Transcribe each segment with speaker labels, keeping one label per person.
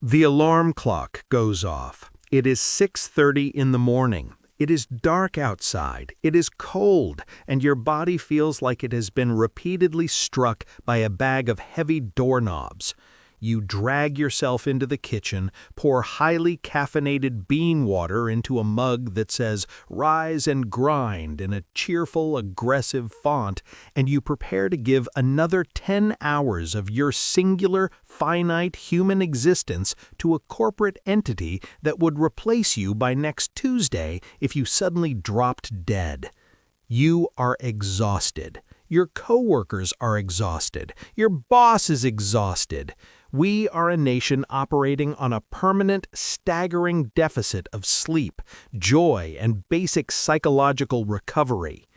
Speaker 1: The alarm clock goes off. It is 6:30 in the morning. It is dark outside. It is cold, and your body feels like it has been repeatedly struck by a bag of heavy doorknobs. You drag yourself into the kitchen, pour highly caffeinated bean water into a mug that says "Rise and Grind" in a cheerful, aggressive font, and you prepare to give another 10 hours of your singular, finite human existence to a corporate entity that would replace you by next Tuesday if you suddenly dropped dead. You are exhausted. Your coworkers are exhausted. Your boss is exhausted. We are a nation operating on a permanent, staggering deficit of sleep, joy, and basic psychological recovery.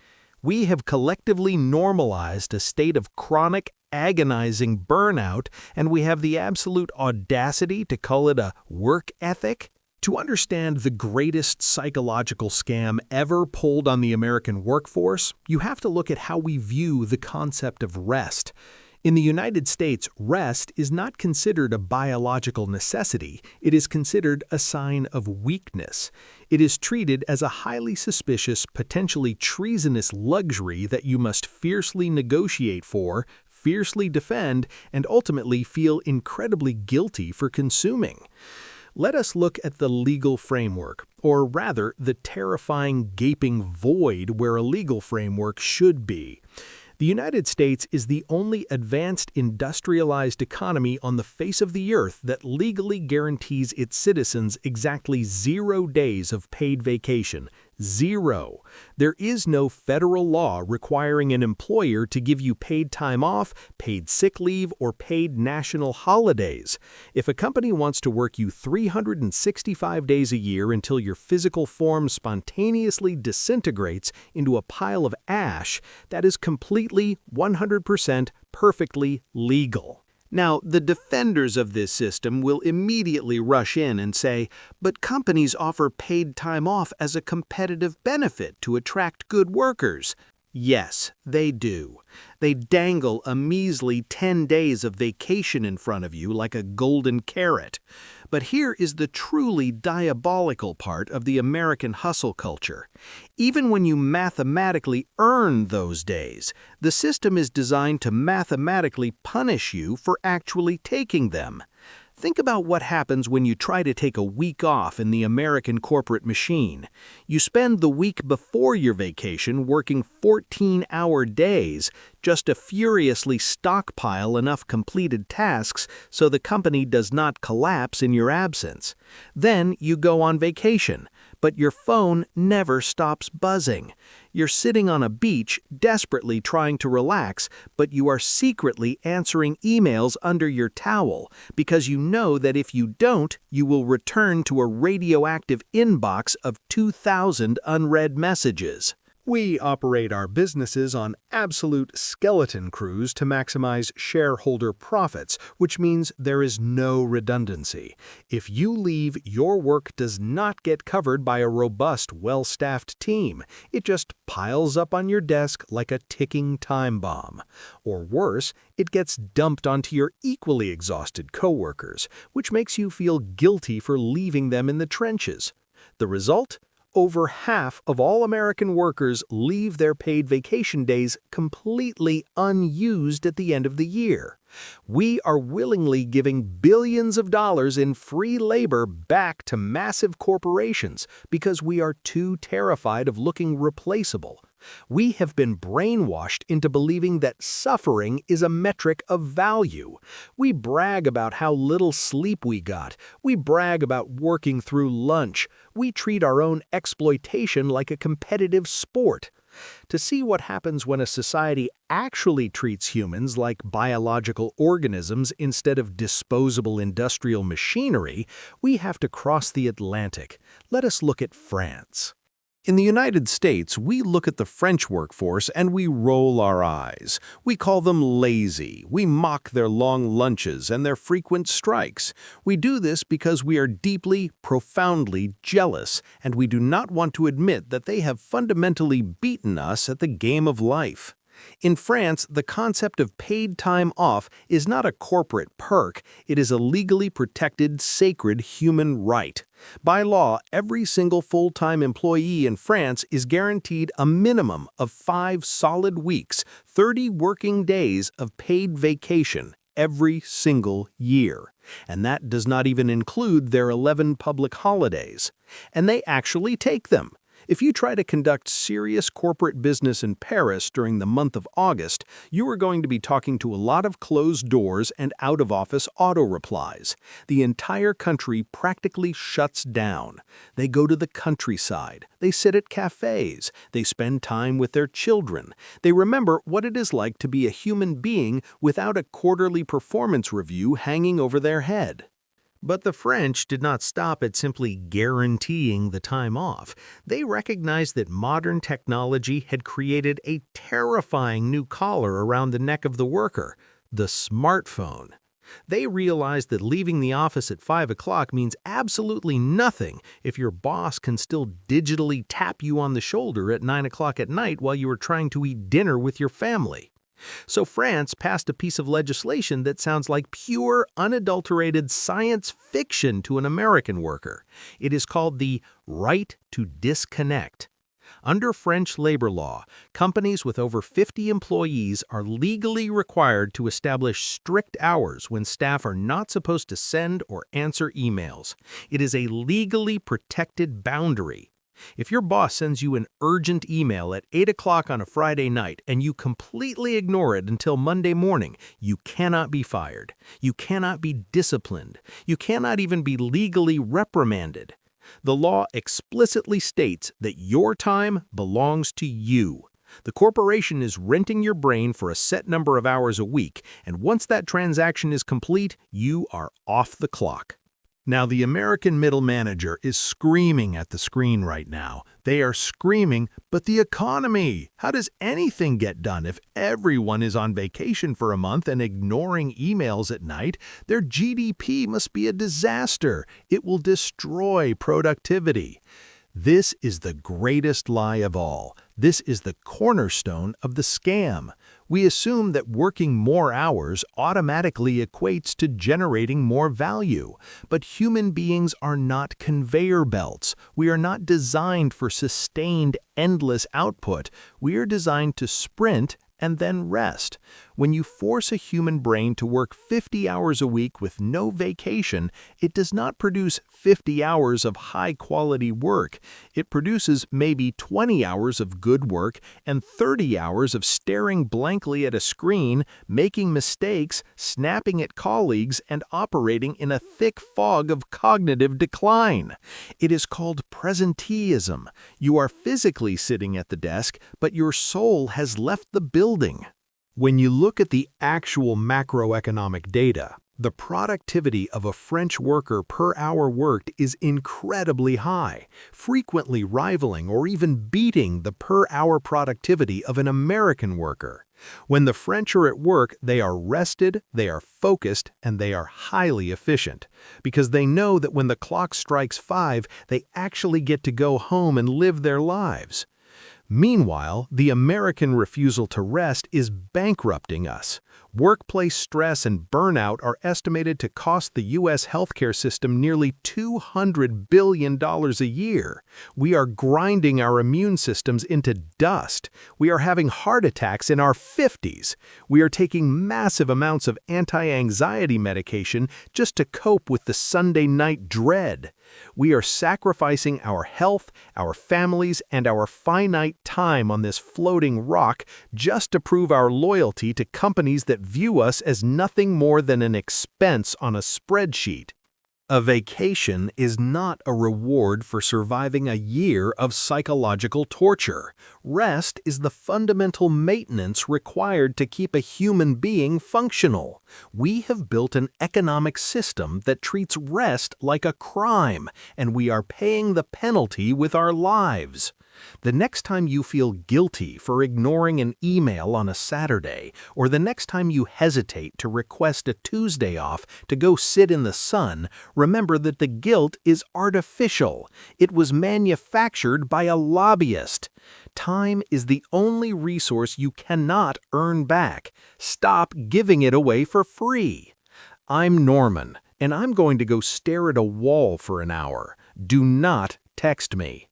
Speaker 1: We have collectively normalized a state of chronic, agonizing burnout, and we have the absolute audacity to call it a work ethic? To understand the greatest psychological scam ever pulled on the American workforce, you have to look at how we view the concept of rest. In the United States, rest is not considered a biological necessity. It is considered a sign of weakness. It is treated as a highly suspicious, potentially treasonous luxury that you must fiercely negotiate for, fiercely defend, and ultimately feel incredibly guilty for consuming. Let us look at the legal framework, or rather, the terrifying gaping void where a legal framework should be. The United States is the only advanced industrialized economy on the face of the earth that legally guarantees its citizens exactly 0 days of paid vacation. 0. There is no federal law requiring an employer to give you paid time off, paid sick leave, or paid national holidays. If a company wants to work you 365 days a year until your physical form spontaneously disintegrates into a pile of ash, that is completely, 100% perfectly legal. Now, the defenders of this system will immediately rush in and say, but companies offer paid time off as a competitive benefit to attract good workers. Yes, they do. They dangle a measly 10 days of vacation in front of you like a golden carrot. But here is the truly diabolical part of the American hustle culture. Even when you mathematically earn those days, the system is designed to mathematically punish you for actually taking them. Think about what happens when you try to take a week off in the American corporate machine. You spend the week before your vacation working 14-hour days just to furiously stockpile enough completed tasks so the company does not collapse in your absence. Then you go on vacation, but your phone never stops buzzing. You're sitting on a beach desperately trying to relax, but you are secretly answering emails under your towel because you know that if you don't, you will return to a radioactive inbox of 2,000 unread messages. We operate our businesses on absolute skeleton crews to maximize shareholder profits, which means there is no redundancy. If you leave, your work does not get covered by a robust, well-staffed team. It just piles up on your desk like a ticking time bomb. Or worse, it gets dumped onto your equally exhausted coworkers, which makes you feel guilty for leaving them in the trenches. The result? Over half of all American workers leave their paid vacation days completely unused at the end of the year. We are willingly giving billions of dollars in free labor back to massive corporations because we are too terrified of looking replaceable. We have been brainwashed into believing that suffering is a metric of value. We brag about how little sleep we got. We brag about working through lunch. We treat our own exploitation like a competitive sport. To see what happens when a society actually treats humans like biological organisms instead of disposable industrial machinery, we have to cross the Atlantic. Let us look at France. In the United States, we look at the French workforce and we roll our eyes. We call them lazy. We mock their long lunches and their frequent strikes. We do this because we are deeply, profoundly jealous, and we do not want to admit that they have fundamentally beaten us at the game of life. In France, the concept of paid time off is not a corporate perk, it is a legally protected, sacred human right. By law, every single full-time employee in France is guaranteed a minimum of 5 solid weeks, 30 working days of paid vacation every single year. And that does not even include their 11 public holidays. And they actually take them. If you try to conduct serious corporate business in Paris during the month of August, you are going to be talking to a lot of closed doors and out-of-office auto-replies. The entire country practically shuts down. They go to the countryside. They sit at cafes. They spend time with their children. They remember what it is like to be a human being without a quarterly performance review hanging over their head. But the French did not stop at simply guaranteeing the time off. They recognized that modern technology had created a terrifying new collar around the neck of the worker, the smartphone. They realized that leaving the office at 5 o'clock means absolutely nothing if your boss can still digitally tap you on the shoulder at 9 o'clock at night while you are trying to eat dinner with your family. So France passed a piece of legislation that sounds like pure, unadulterated science fiction to an American worker. It is called the right to disconnect. Under French labor law, companies with over 50 employees are legally required to establish strict hours when staff are not supposed to send or answer emails. It is a legally protected boundary. If your boss sends you an urgent email at 8 o'clock on a Friday night and you completely ignore it until Monday morning, you cannot be fired. You cannot be disciplined. You cannot even be legally reprimanded. The law explicitly states that your time belongs to you. The corporation is renting your brain for a set number of hours a week, and once that transaction is complete, you are off the clock. Now, the American middle manager is screaming at the screen right now. They are screaming, but the economy! How does anything get done if everyone is on vacation for a month and ignoring emails at night? Their GDP must be a disaster. It will destroy productivity. This is the greatest lie of all. This is the cornerstone of the scam. We assume that working more hours automatically equates to generating more value. But human beings are not conveyor belts. We are not designed for sustained, endless output. We are designed to sprint and then rest. When you force a human brain to work 50 hours a week with no vacation, it does not produce 50 hours of high-quality work. It produces maybe 20 hours of good work and 30 hours of staring blankly at a screen, making mistakes, snapping at colleagues, and operating in a thick fog of cognitive decline. It is called presenteeism. You are physically sitting at the desk, but your soul has left the building. When you look at the actual macroeconomic data, the productivity of a French worker per hour worked is incredibly high, frequently rivaling or even beating the per-hour productivity of an American worker. When the French are at work, they are rested, they are focused, and they are highly efficient, because they know that when the clock strikes 5, they actually get to go home and live their lives. Meanwhile, the American refusal to rest is bankrupting us. Workplace stress and burnout are estimated to cost the U.S. healthcare system nearly $200 billion a year. We are grinding our immune systems into dust. We are having heart attacks in our 50s. We are taking massive amounts of anti-anxiety medication just to cope with the Sunday night dread. We are sacrificing our health, our families, and our finite time on this floating rock just to prove our loyalty to companies that view us as nothing more than an expense on a spreadsheet. A vacation is not a reward for surviving a year of psychological torture. Rest is the fundamental maintenance required to keep a human being functional. We have built an economic system that treats rest like a crime, and we are paying the penalty with our lives. The next time you feel guilty for ignoring an email on a Saturday, or the next time you hesitate to request a Tuesday off to go sit in the sun, remember that the guilt is artificial. It was manufactured by a lobbyist. Time is the only resource you cannot earn back. Stop giving it away for free. I'm Norman, and I'm going to go stare at a wall for an hour. Do not text me.